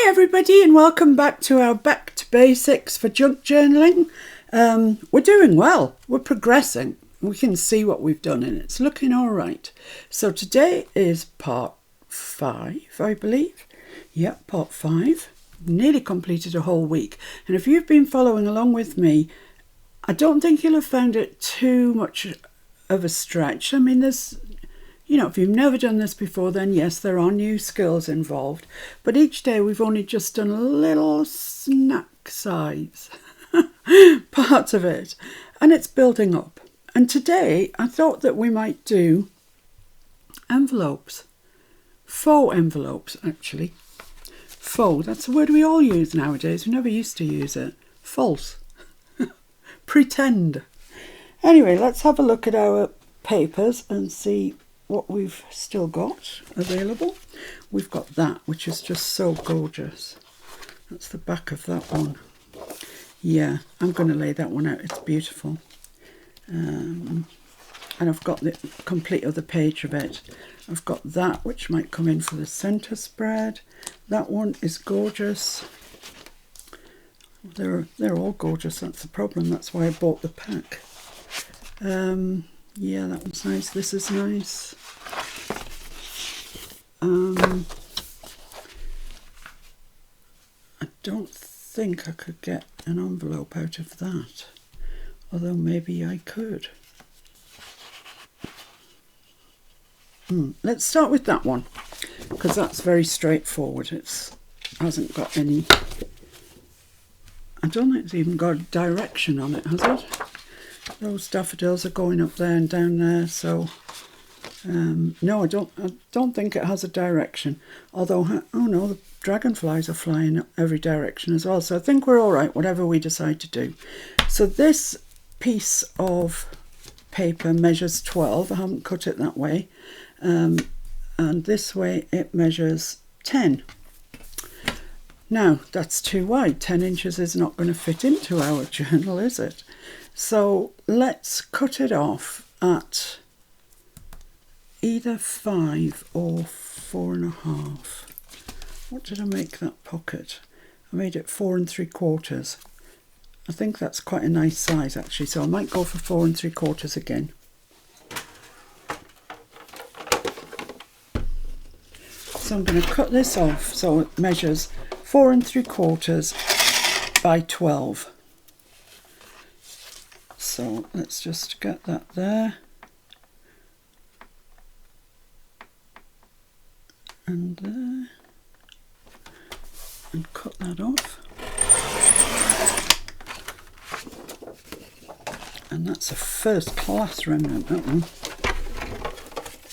Hi everybody and welcome back to our Back to Basics for junk journaling. We're doing well, we're progressing, we can see what we've done and it's looking all right. So today is part 5, I believe. Yeah, part 5. Nearly completed a whole week, and if you've been following along with me, I don't think you'll have found it too much of a stretch. I mean, there's, you know, if you've never done this before, then yes, there are new skills involved. But each day we've only just done a little snack size part of it. And it's building up. And today I thought that we might do envelopes. Faux envelopes, actually. Faux, that's a word we all use nowadays. We never used to use it. False. Pretend. Anyway, let's have a look at our papers and see what we've still got available. We've got that, which is just so gorgeous. That's the back of that one. Yeah, I'm going to lay that one out. It's beautiful. And I've got the complete other page of it. I've got that, which might come in for the centre spread. That one is gorgeous. They're all gorgeous. That's the problem. That's why I bought the pack. Yeah, that one's nice. This is nice. I don't think I could get an envelope out of that, although maybe I could. Let's start with that one, because that's very straightforward. It hasn't got any, I don't think it's even got a direction on it, has it? Those daffodils are going up there and down there, so no, I don't think it has a direction. Although, oh no, the dragonflies are flying every direction as well. So I think we're all right, whatever we decide to do. So this piece of paper measures 12. I haven't cut it that way. And this way it measures 10. Now, that's too wide. 10 inches is not going to fit into our journal, is it? So let's cut it off at either 5 or 4.5. What did I make that pocket? I made it 4 3/4. I think that's quite a nice size actually, so I might go for 4 3/4 again. So I'm going to cut this off so it measures 4 3/4 by 12. So let's just get that there. And there. And cut that off. And that's a first class remnant, that one.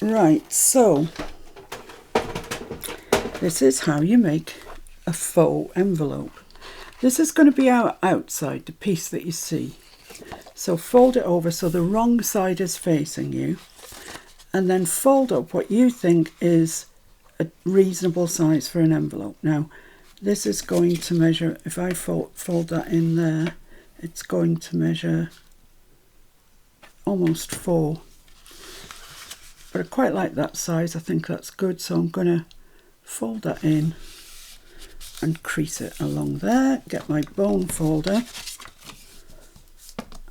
Right, so this is how you make a faux envelope. This is going to be our outside, the piece that you see. So fold it over so the wrong side is facing you, and then fold up what you think is a reasonable size for an envelope. Now, this is going to measure, if I fold that in there, it's going to measure almost 4. But I quite like that size. I think that's good, so I'm going to fold that in and crease it along there. Get my bone folder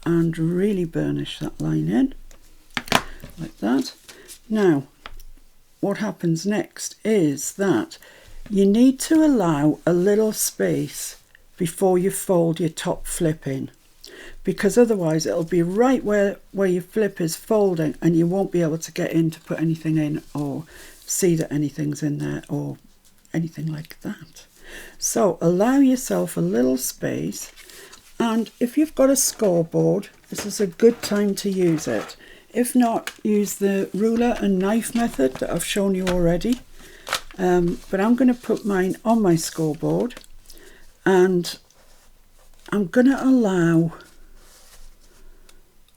and really burnish that line in like that. Now what happens next is that you need to allow a little space before you fold your top flip in, because otherwise it'll be right where your flip is folding and you won't be able to get in to put anything in or see that anything's in there or anything like that. So allow yourself a little space. And if you've got a scoreboard, this is a good time to use it. If not, use the ruler and knife method that I've shown you already. But I'm going to put mine on my scoreboard, and I'm going to allow,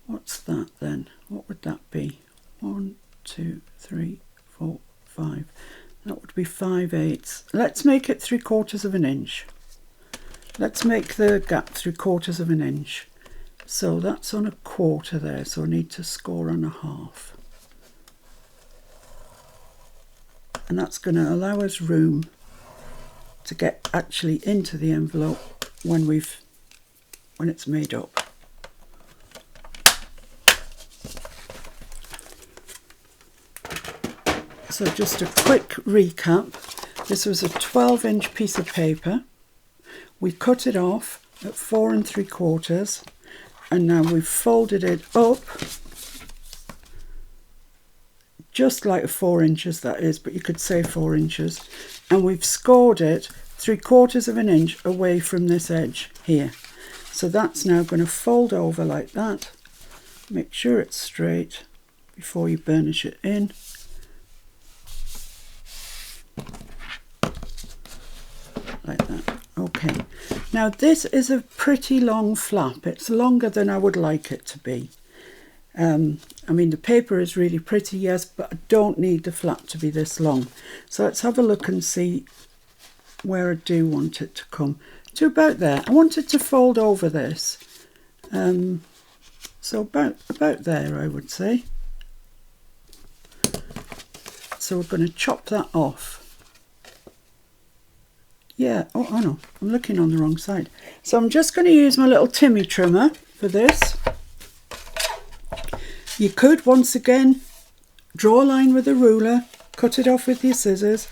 what's that then? What would that be? 1, 2, 3, 4, 5. That would be 5/8. Let's make it 3/4 of an inch. Let's make the gap 3/4 of an inch. So that's on 1/4 there, so I need to score on 1/2. And that's going to allow us room to get actually into the envelope when it's made up. So just a quick recap. This was a 12-inch piece of paper. We cut it off at 4 3/4, and now we've folded it up just like 4 inches, that is, but you could say 4 inches, and we've scored it 3/4 of an inch away from this edge here. So that's now going to fold over like that. Make sure it's straight before you burnish it in. Like that. Okay, now this is a pretty long flap. It's longer than I would like it to be. I mean, the paper is really pretty, yes, but I don't need the flap to be this long. So let's have a look and see where I do want it to come. To about there. I want it to fold over this. So about there, I would say. So we're going to chop that off. Yeah, oh, I know, I'm looking on the wrong side. So I'm just going to use my little Timmy trimmer for this. You could, once again, draw a line with a ruler, cut it off with your scissors.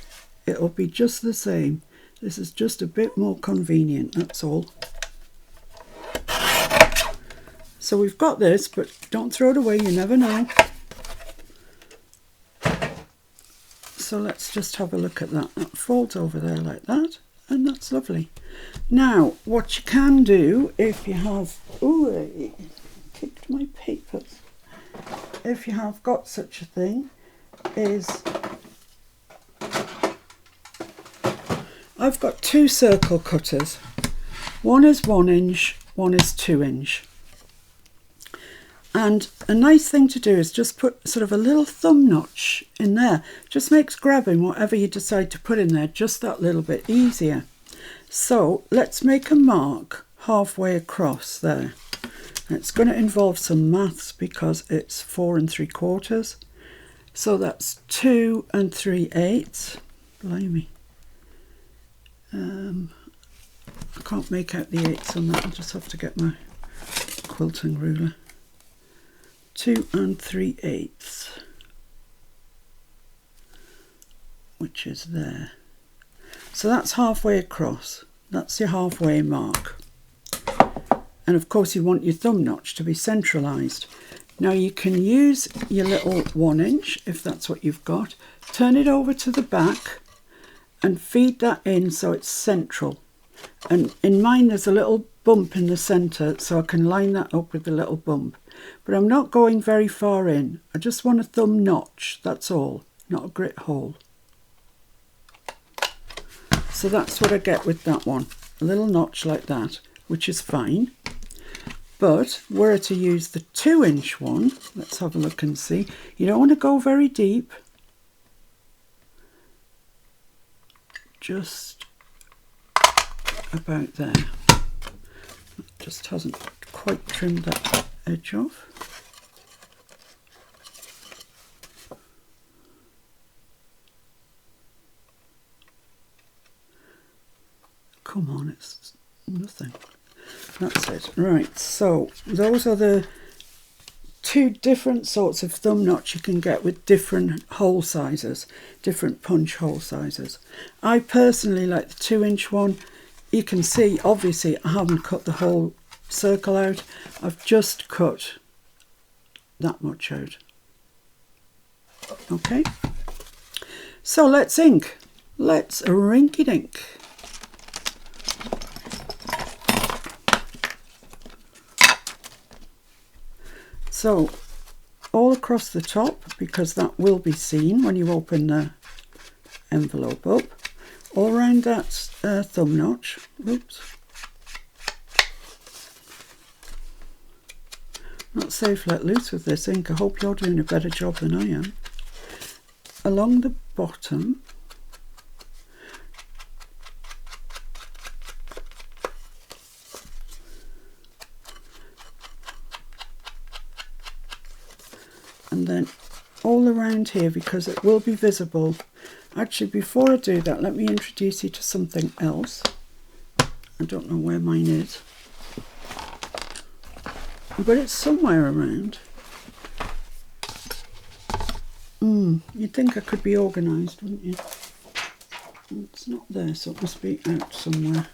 It'll be just the same. This is just a bit more convenient, that's all. So we've got this, but don't throw it away, you never know. So let's just have a look at that. That folds over there like that. And that's lovely. Now, what you can do if you have... Ooh, I kicked my papers. If you have got such a thing, is... I've got 2 circle cutters. One is 1 inch, one is 2 inch. And a nice thing to do is just put sort of a little thumb notch in there. Just makes grabbing whatever you decide to put in there just that little bit easier. So let's make a mark halfway across there. And it's going to involve some maths because it's 4 3/4. So that's 2 3/8. Blimey. I can't make out the 8s on that. I'll just have to get my quilting ruler. 2 3/8, which is there. So that's halfway across. That's your halfway mark. And of course you want your thumb notch to be centralised. Now you can use your little 1 inch if that's what you've got. Turn it over to the back and feed that in so it's central. And in mine there's a little bump in the centre, so I can line that up with the little bump. But I'm not going very far in. I just want a thumb notch, that's all, not a grit hole. So that's what I get with that one. A little notch like that, which is fine. But were to use the 2 inch one, let's have a look and see. You don't want to go very deep. Just about there. Just hasn't quite trimmed that edge off. Come on, it's nothing. That's it. Right, so those are the 2 different sorts of thumb knots you can get with different hole sizes, different punch hole sizes. I personally like the 2 inch one. You can see, obviously, I haven't cut the whole circle out. I've just cut that much out. Okay. So let's ink. Let's rinky-dink. So all across the top, because that will be seen when you open the envelope up, all around that thumb notch. Oops. Not safe let loose with this ink. I hope you're doing a better job than I am. Along the bottom. And then all around here, because it will be visible Actually, before I do that, let me introduce you to something else. I don't know where mine is, but it's somewhere around. You'd think I could be organised, wouldn't you? It's not there, so it must be out somewhere.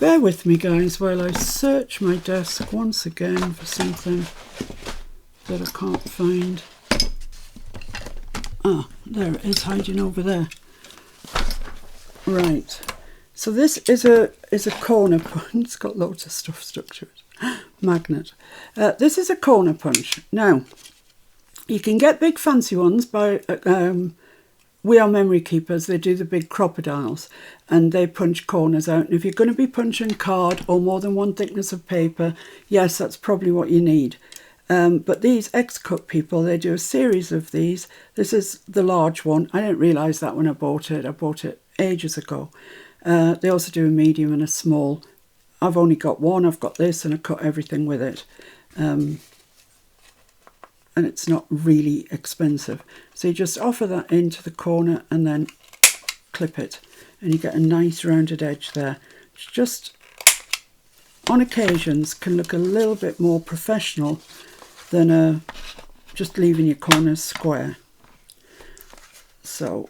Bear with me, guys, while I search my desk once again for something that I can't find. Ah, there it is, hiding over there. Right. So this is a corner punch. It's got loads of stuff stuck to it. Magnet. This is a corner punch. Now, you can get big fancy ones by We Are Memory Keepers. They do the big crocodiles and they punch corners out. And if you're going to be punching card or more than one thickness of paper, yes, that's probably what you need. But these X-Cut people, they do a series of these. This is the large one. I didn't realise that when I bought it. I bought it ages ago. They also do a medium and a small. I've only got one. I've got this and I cut everything with it. And it's not really expensive. So you just offer that into the corner and then clip it. And you get a nice rounded edge there. It's just, on occasions, can look a little bit more professional than just leaving your corners square. So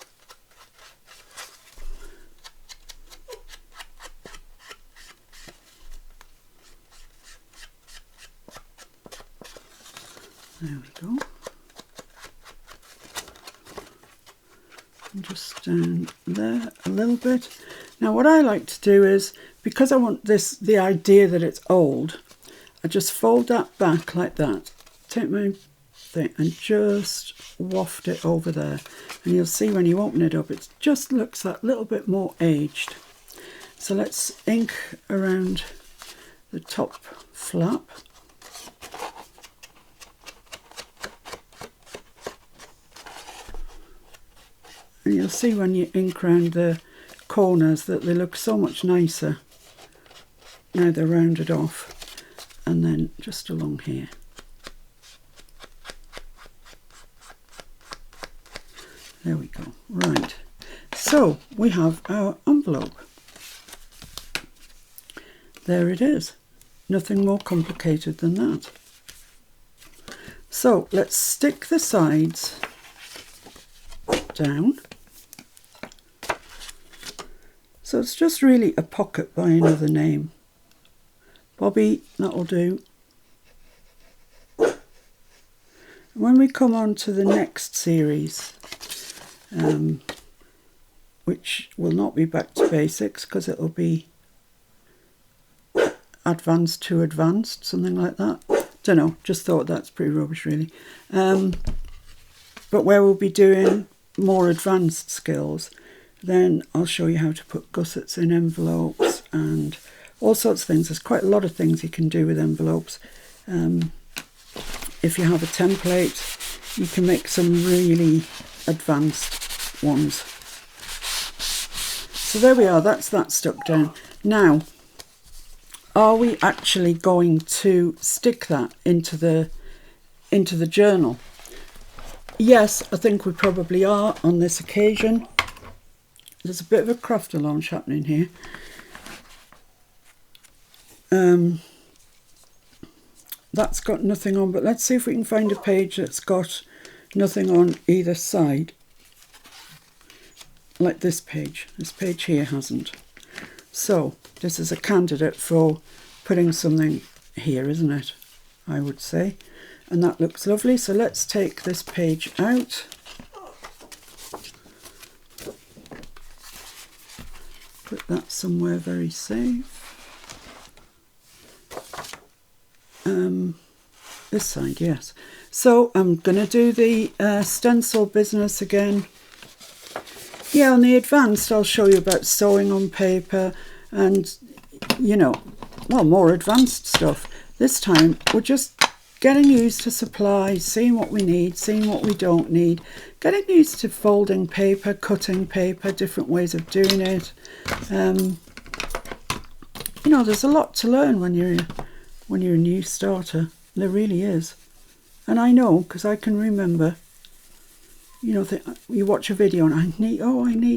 there we go. And just down there a little bit. Now what I like to do is, because I want the idea that it's old, I just fold that back like that. Take my thing and just waft it over there. And you'll see when you open it up, it just looks that little bit more aged. So let's ink around the top flap. And you'll see when you ink around the corners that they look so much nicer now they're rounded off. And then just along here. There we go. Right. So we have our envelope. There it is. Nothing more complicated than that. So let's stick the sides down. So it's just really a pocket by another name. Bobby, that'll do. When we come on to the next series, which will not be back to basics because it'll be advanced to advanced, something like that. Don't know, just thought that's pretty rubbish really. But where we'll be doing more advanced skills, then I'll show you how to put gussets in envelopes and all sorts of things. There's quite a lot of things you can do with envelopes. If you have a template, you can make some really advanced ones. So there we are, that's that stuck down. Now, are we actually going to stick that into the journal? Yes, I think we probably are on this occasion. There's a bit of a craft launch happening here. That's got nothing on, but let's see if we can find a page that's got nothing on either side. Like this page. This page here hasn't. So this is a candidate for putting something here, isn't it? I would say. And that looks lovely. So let's take this page out. Put that somewhere very safe. This side, yes. So I'm going to do the Stencil Business again. Yeah, on the advanced, I'll show you about sewing on paper and, you know, well, more advanced stuff. This time, we're just getting used to supplies, seeing what we need, seeing what we don't need, getting used to folding paper, cutting paper, different ways of doing it. You know, there's a lot to learn when when you're a new starter. There really is. And I know, because I can remember, you know, you watch a video and I need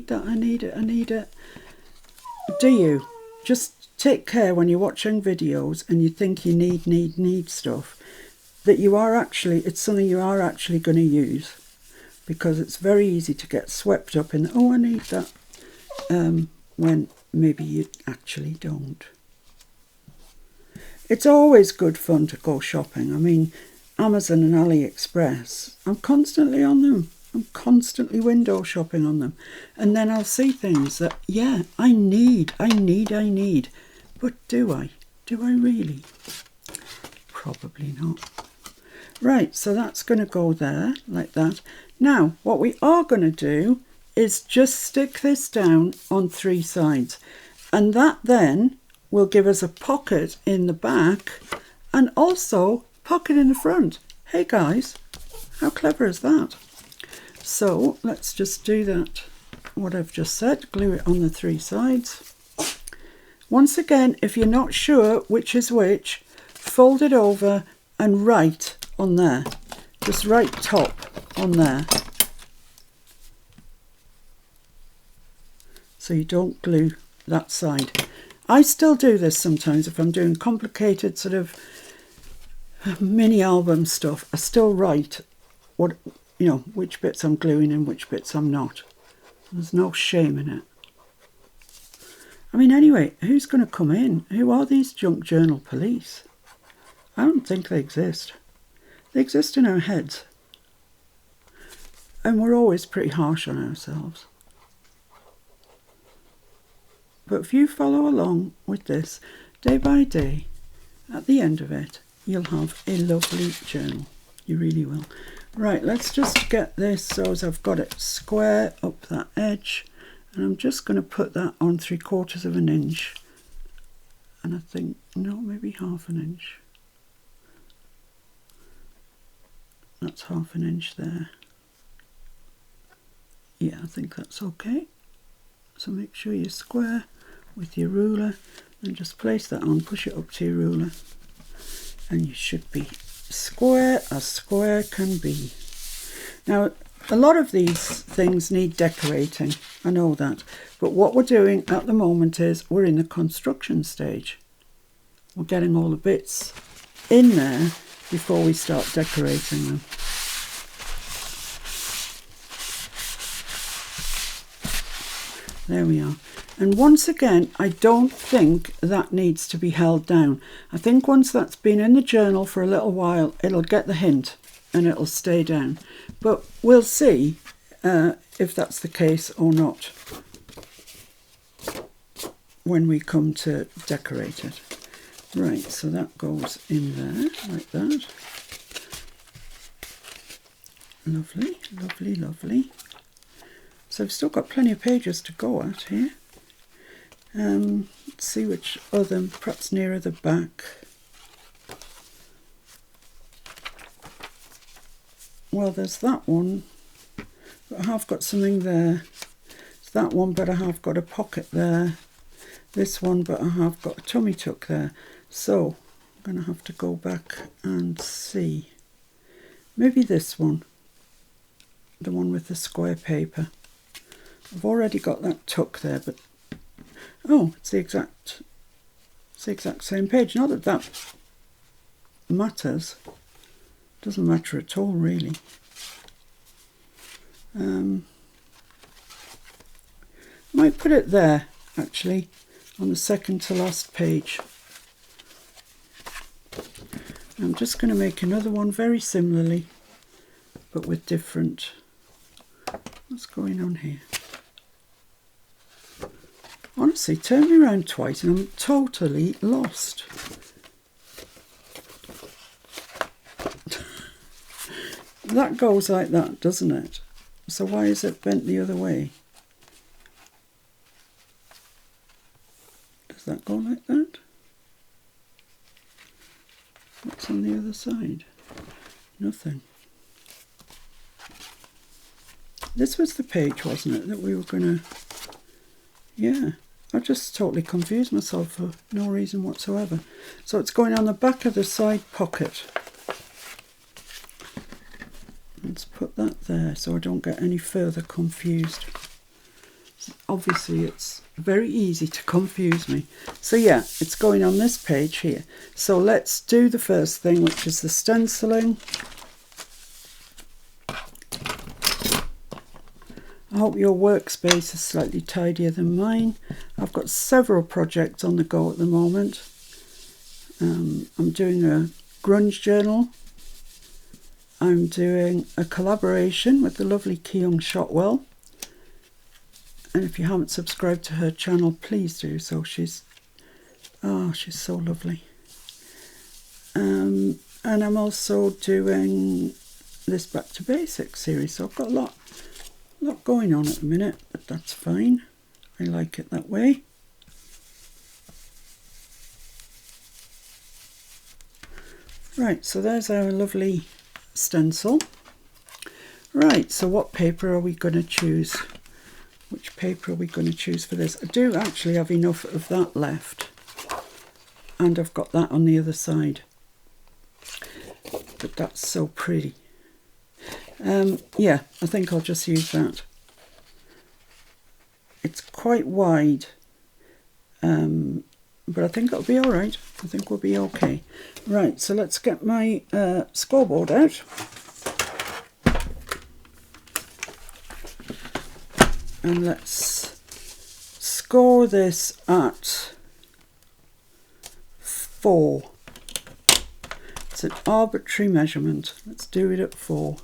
that, I need it. Do you? Just take care when you're watching videos and you think you need stuff, that it's something you are actually going to use, because it's very easy to get swept up in, I need that, when maybe you actually don't. It's always good fun to go shopping. I mean, Amazon and AliExpress, I'm constantly on them. I'm constantly window shopping on them. And then I'll see things that, yeah, I need. But do I? Do I really? Probably not. Right, so that's going to go there, like that. Now, what we are going to do is just stick this down on 3 sides. And that then will give us a pocket in the back and also pocket in the front. Hey guys, how clever is that? So let's just do that, what I've just said, glue it on the 3 sides. Once again, if you're not sure which is which, fold it over and write on there. Just write top on there. So you don't glue that side. I still do this sometimes if I'm doing complicated sort of mini album stuff. I still write what, you know, which bits I'm gluing and which bits I'm not. There's no shame in it. I mean, anyway, who's going to come in? Who are these junk journal police? I don't think they exist. They exist in our heads. And we're always pretty harsh on ourselves. But if you follow along with this day by day, at the end of it, you'll have a lovely journal. You really will. Right, let's just get this so as I've got it square up that edge. And I'm just going to put that on 3/4 of an inch. And I think, no, maybe 1/2 inch. That's 1/2 inch there. Yeah, I think that's okay. So make sure you're square with your ruler and just place that on, push it up to your ruler, and you should be square as square can be. Now, a lot of these things need decorating, I know that, but what we're doing at the moment is we're in the construction stage. We're getting all the bits in there before we start decorating them. There we are. And once again, I don't think that needs to be held down. I think once that's been in the journal for a little while, it'll get the hint and it'll stay down. But we'll see if that's the case or not when we come to decorate it. Right, so that goes in there like that. Lovely, lovely, lovely. So I've still got plenty of pages to go at here. Let's see which other, perhaps nearer the back. Well, there's that one, but I have got something there. It's that one, but I have got a pocket there. This one, but I have got a tummy tuck there. So I'm going to have to go back and see. Maybe this one, the one with the square paper. I've already got that tuck there, but oh, it's the exact same page. Not that that matters. Doesn't matter at all, really. Might put it there, actually, on the second to last page. I'm just going to make another one very similarly, but with different. What's going on here? Honestly, turn me around twice and I'm totally lost. That goes like that, doesn't it? So why is it bent the other way? Does that go like that? What's on the other side? Nothing. This was the page, wasn't it, that we were going to... Yeah. I just totally confused myself for no reason whatsoever. So it's going on the back of the side pocket. Let's put that there so I don't get any further confused. Obviously it's very easy to confuse me. So yeah, it's going on this page here. So let's do the first thing, which is the stenciling. I hope your workspace is slightly tidier than mine. I've got several projects on the go at the moment. I'm doing a grunge journal. I'm doing a collaboration with the lovely Keong Shotwell. And if you haven't subscribed to her channel, please do so. She's so lovely. And I'm also doing this Back to Basics series. So I've got a lot going on at the minute, but that's fine. I like it that way. Right, so there's our lovely stencil. Right, so what paper are we going to choose? Which paper are we going to choose for this? I do actually have enough of that left, and I've got that on the other side, but that's so pretty. Yeah, I think I'll just use that. It's quite wide, but I think it'll be all right. I think we'll be okay. Right, so let's get my scoreboard out. And let's score this at 4. It's an arbitrary measurement. Let's do it at 4.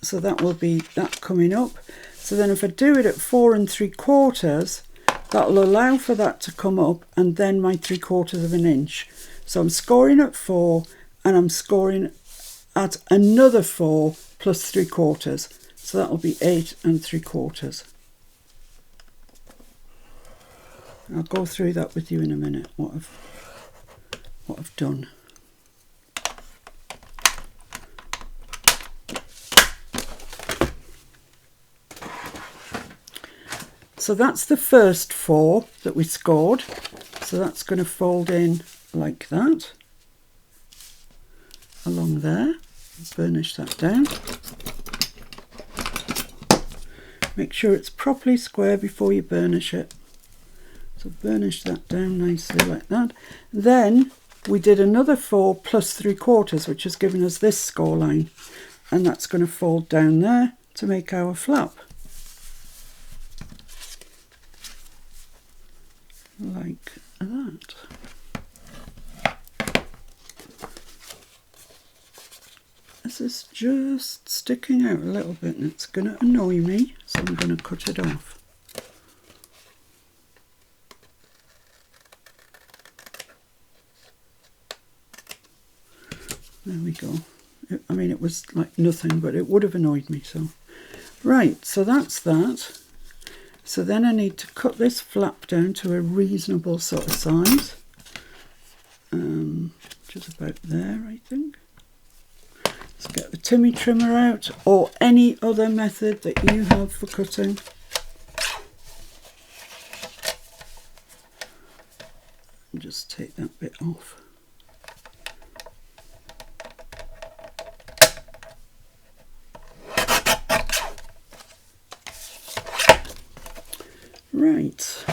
So that will be that coming up. So then if I do it at 4 3/4, that'll allow for that to come up, and then my 3/4 of an inch. So I'm scoring at 4, and I'm scoring at another 4 plus 3/4. So that'll be 8 3/4. I'll go through that with you in a minute, what I've done. So that's the first 4 that we scored. So that's going to fold in like that, along there. Burnish that down. Make sure it's properly square before you burnish it. So burnish that down nicely like that. Then we did another 4 plus 3/4, which has given us this score line, and that's going to fold down there to make our flap. Like that. This is just sticking out a little bit, and it's going to annoy me, so I'm going to cut it off. There we go. I mean, it was like nothing, but it would have annoyed me. So right, so that's that. So then I need to cut this flap down to a reasonable sort of size, which is about there, I think. Let's get the Timmy trimmer out, or any other method that you have for cutting. And just take that bit off. Right,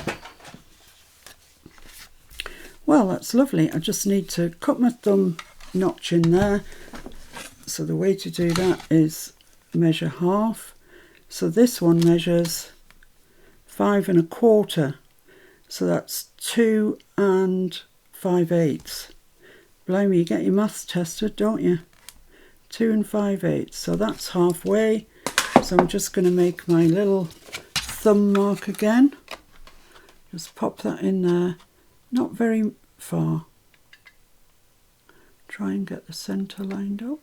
well, that's lovely. I just need to cut my thumb notch in there. So the way to do that is measure half. So this one measures 5 1/4. So that's 2 5/8. Blimey, you get your maths tested, don't you? 2 5/8. So that's halfway. So I'm just going to make my little thumb mark again. Just pop that in there, not very far. Try and get the centre lined up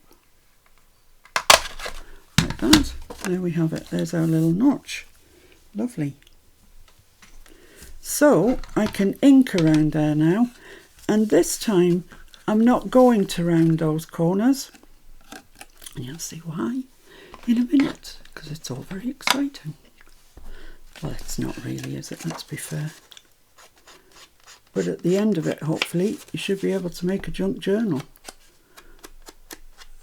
like that. There we have it. There's our little notch. Lovely. So I can ink around there now, and this time I'm not going to round those corners. You'll see why. in a minute, because it's all very exciting. Well, it's not really, is it? Let's be fair. But at the end of it, hopefully, you should be able to make a junk journal.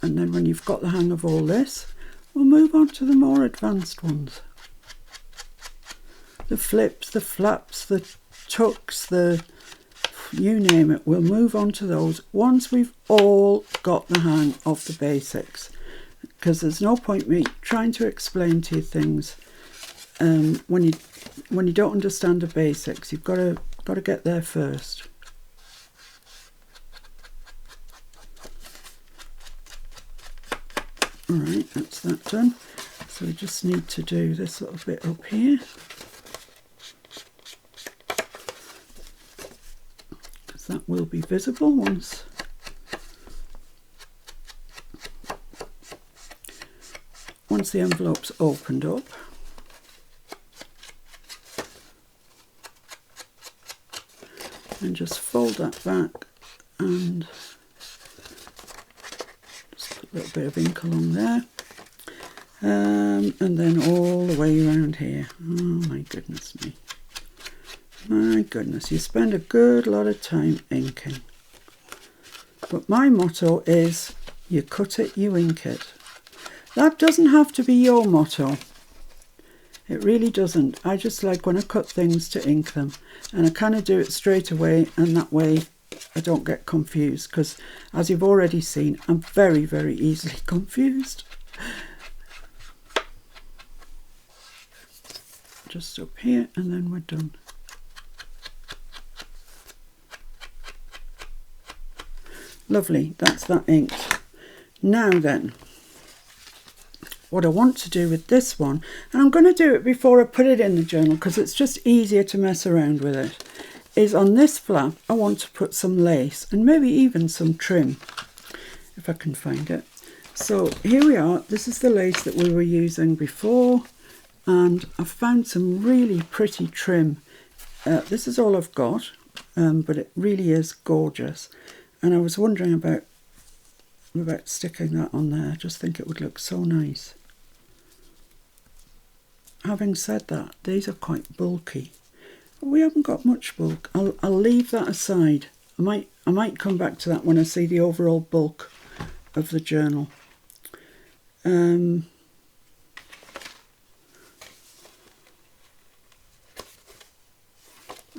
And then when you've got the hang of all this, we'll move on to the more advanced ones. The flips, the flaps, the tucks, the you name it, we'll move on to those once we've all got the hang of the basics. Because there's no point me trying to explain to you things when you don't understand the basics. You've got to get there first. Alright, that's that done. So we just need to do this little bit up here. Because that will be visible once the envelope's opened up. And just fold that back and just put a little bit of ink along there. And then all the way around here. Oh my goodness me. My goodness, you spend a good lot of time inking. But my motto is, you cut it, you ink it. That doesn't have to be your motto. It really doesn't. I just like when I cut things to ink them. And I kind of do it straight away, and that way I don't get confused. Because as you've already seen, I'm very, very easily confused. Just up here, and then we're done. Lovely, that's that ink. Now then, what I want to do with this one, and I'm going to do it before I put it in the journal because it's just easier to mess around with it, is on this flap I want to put some lace and maybe even some trim, if I can find it. So here we are, this is the lace that we were using before, and I've found some really pretty trim. This is all I've got, but it really is gorgeous. And I was wondering about sticking that on there. I just think it would look so nice. Having said that, these are quite bulky. We haven't got much bulk. I'll leave that aside. I might come back to that when I see the overall bulk of the journal. I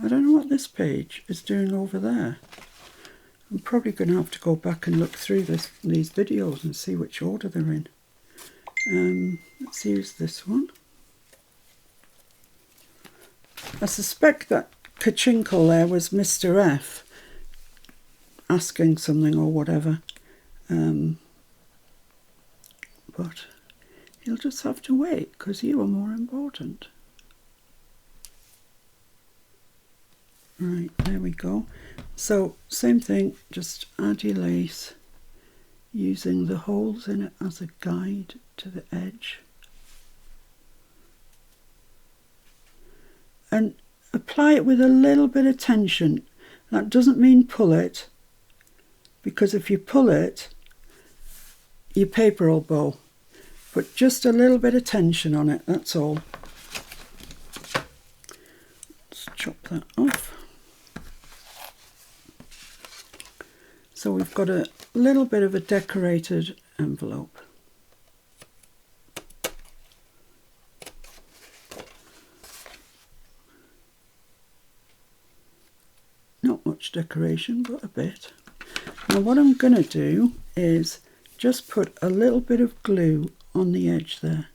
don't know what this page is doing over there. I'm probably going to have to go back and look through these videos and see which order they're in. Let's use this one. I suspect that Kachinkle there was Mr. F asking something or whatever. But you'll just have to wait because you are more important. Right, there we go. So, same thing, just add your lace using the holes in it as a guide to the edge. And apply it with a little bit of tension. That doesn't mean pull it, because if you pull it, your paper will bow. But just a little bit of tension on it, that's all. Let's chop that off. So we've got a little bit of a decorated envelope. Not much decoration, but a bit. Now what I'm going to do is just put a little bit of glue on the edge there.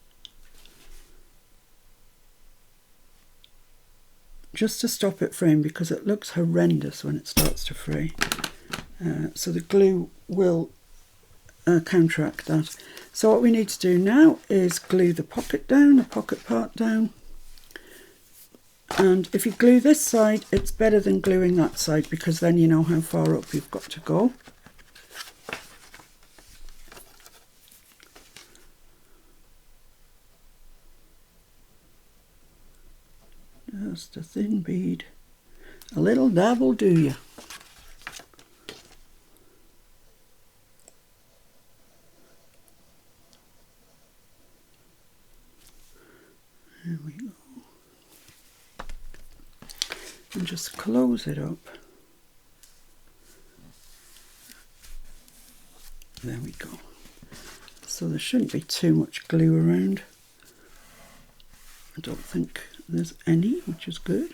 Just to stop it fraying, because it looks horrendous when it starts to fray. So the glue will counteract that. So what we need to do now is glue the pocket down, the pocket part down. And if you glue this side, it's better than gluing that side, because then you know how far up you've got to go. Just a thin bead. A little dab will do you. and just close it up. There we go. So there shouldn't be too much glue around. I don't think there's any, which is good.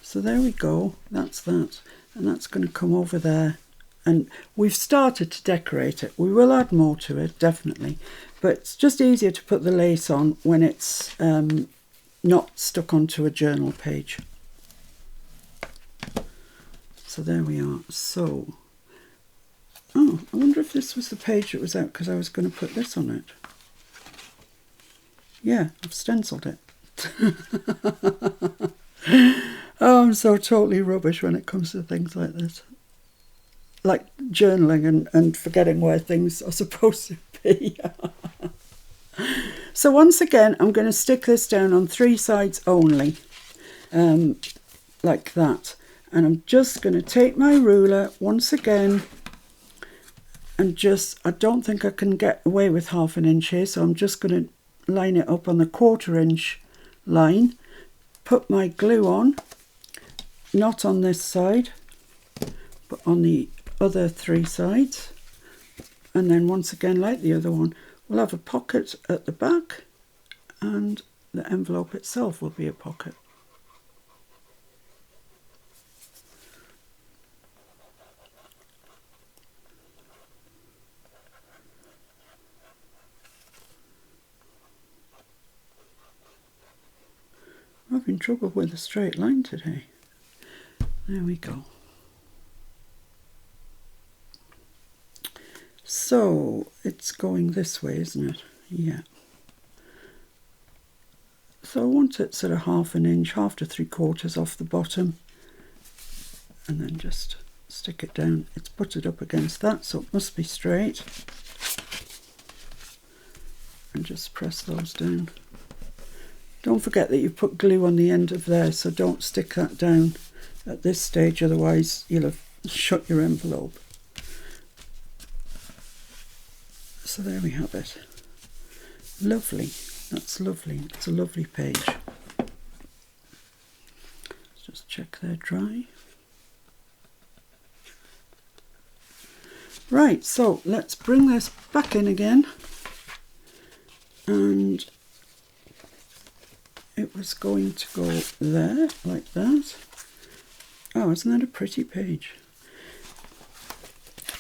So there we go, that's that. And that's going to come over there. And we've started to decorate it. We will add more to it, definitely. But it's just easier to put the lace on when it's not stuck onto a journal page. So there we are. So, oh, I wonder if this was the page that was out because I was going to put this on it. Yeah, I've stenciled it. Oh, I'm so totally rubbish when it comes to things like this. Like journaling and forgetting where things are supposed to be. So once again, I'm going to stick this down on 3 sides only, like that. And I'm just going to take my ruler once again and just, I don't think I can get away with 1/2 inch here, so I'm just going to line it up on the 1/4 inch line, put my glue on, not on this side, but on the other 3 sides. And then once again, like the other one, we'll have a pocket at the back and the envelope itself will be a pocket. I'm having trouble with a straight line today. There we go. So it's going this way, isn't it? Yeah. So I want it sort of 1/2 inch, 1/2 to 3/4 off the bottom, and then just stick it down. It's butted up against that, so it must be straight. And just press those down. Don't forget that you put glue on the end of there, so don't stick that down at this stage, otherwise you'll have shut your envelope. So there we have it. Lovely. That's lovely. It's a lovely page. Let's just check they're dry. Right, so let's bring this back in again. And it was going to go there, like that. Oh, isn't that a pretty page?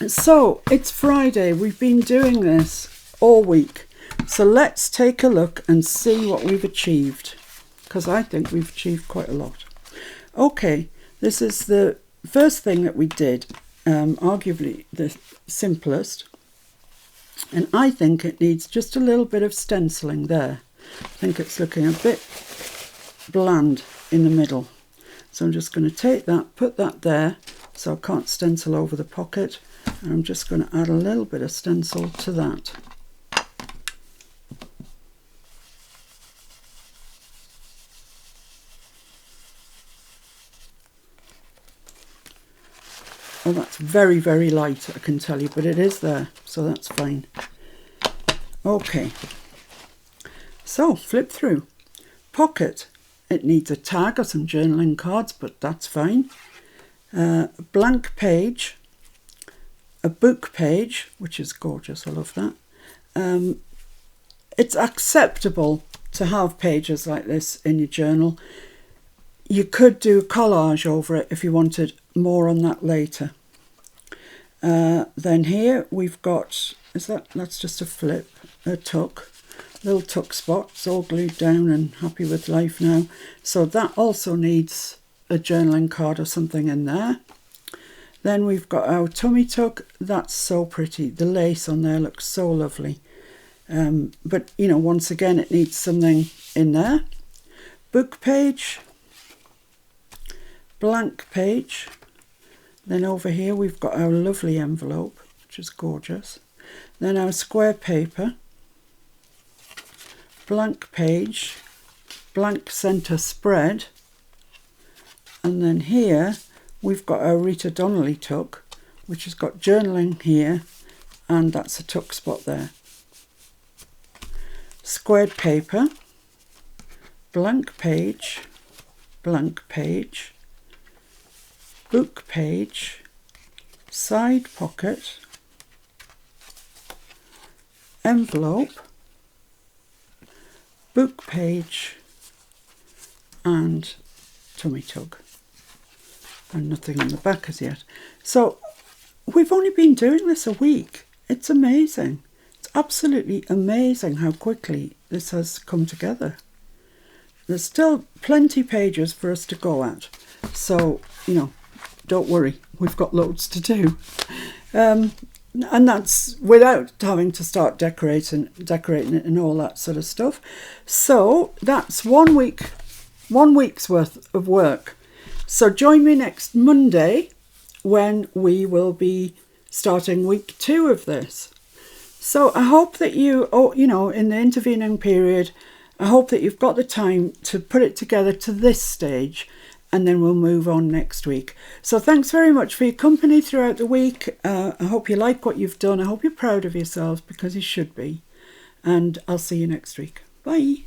So, it's Friday. We've been doing this all week. So let's take a look and see what we've achieved. Because I think we've achieved quite a lot. Okay, this is the first thing that we did. Arguably the simplest. And I think it needs just a little bit of stenciling there. I think it's looking a bit bland in the middle. So I'm just going to take that, put that there, so I can't stencil over the pocket. And I'm just going to add a little bit of stencil to that. Oh, that's very, very light, I can tell you, but it is there, so that's fine. Okay, so flip through. Pocket, it needs a tag or some journaling cards, but that's fine. A blank page. A book page, which is gorgeous, I love that. It's acceptable to have pages like this in your journal. You could do a collage over it if you wanted more on that later. Then here we've got, that's just a flip, a tuck, little tuck spot, it's all glued down and happy with life now. So that also needs a journaling card or something in there. Then we've got our tummy tuck. That's so pretty. The lace on there looks so lovely. But, you know, once again, it needs something in there. Book page. Blank page. Then over here, we've got our lovely envelope, which is gorgeous. Then our square paper. Blank page. Blank centre spread. And then here, we've got our Rita Donnelly tuck, which has got journaling here, and that's a tuck spot there. Squared paper, blank page, blank page, book page, side pocket, envelope, book page, and tummy tug, and nothing on the back as yet. So we've only been doing this a week. It's amazing. It's absolutely amazing how quickly this has come together. There's still plenty pages for us to go at, so don't worry, we've got loads to do. And that's without having to start decorating it and all that sort of stuff. So that's 1 week's worth of work. So join me next Monday when we will be starting week 2 of this. So I hope that you, in the intervening period, I hope that you've got the time to put it together to this stage, and then we'll move on next week. So thanks very much for your company throughout the week. I hope you like what you've done. I hope you're proud of yourselves, because you should be. And I'll see you next week. Bye.